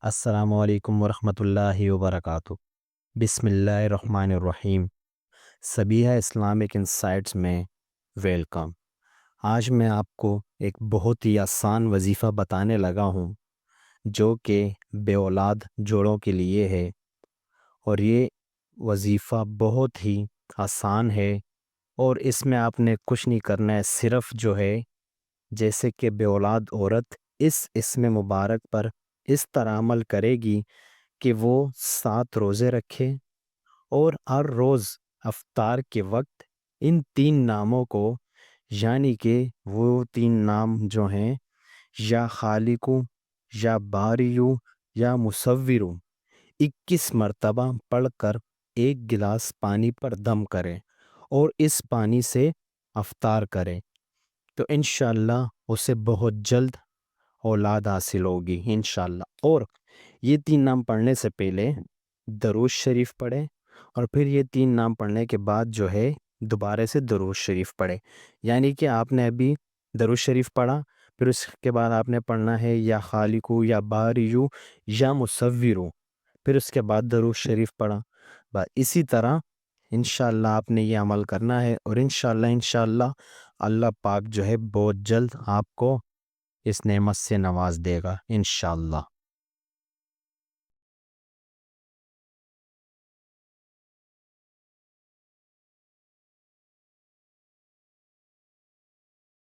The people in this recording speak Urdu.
السلام علیکم ورحمۃ اللہ وبرکاتہ۔ بسم اللہ الرحمن الرحیم۔ سبیہ اسلامک انسائٹس میں ویلکم۔ آج میں آپ کو ایک بہت ہی آسان وظیفہ بتانے لگا ہوں جو کہ بے اولاد جوڑوں کے لیے ہے، اور یہ وظیفہ بہت ہی آسان ہے، اور اس میں آپ نے کچھ نہیں کرنا ہے، صرف جو ہے جیسے کہ بے اولاد عورت اس اسم مبارک پر اس طرح عمل کرے گی کہ وہ 7 روزے رکھے، اور ہر روز افطار کے وقت ان 3 ناموں کو، یعنی کہ وہ 3 نام جو ہیں یا خالقو، یا باریو، یا مصورو، 21 مرتبہ پڑھ کر ایک گلاس پانی پر دم کرے اور اس پانی سے افطار کرے، تو انشاءاللہ اسے بہت جلد اولاد حاصل ہوگی انشاءاللہ۔ اور یہ 3 نام پڑھنے سے پہلے درود شریف پڑھے، اور پھر یہ 3 نام پڑھنے کے بعد جو ہے دوبارہ سے درود شریف پڑھے، یعنی کہ آپ نے ابھی درود شریف پڑھا، پھر اس کے بعد آپ نے پڑھنا ہے یا خالقو، یا باریو، یا مصورو، پھر اس کے بعد درود شریف پڑھا۔ بس اسی طرح انشاءاللہ آپ نے یہ عمل کرنا ہے، اور انشاءاللہ اللہ پاک جو ہے بہت جلد آپ کو اس نعمت سے نواز دے گا انشاءاللہ۔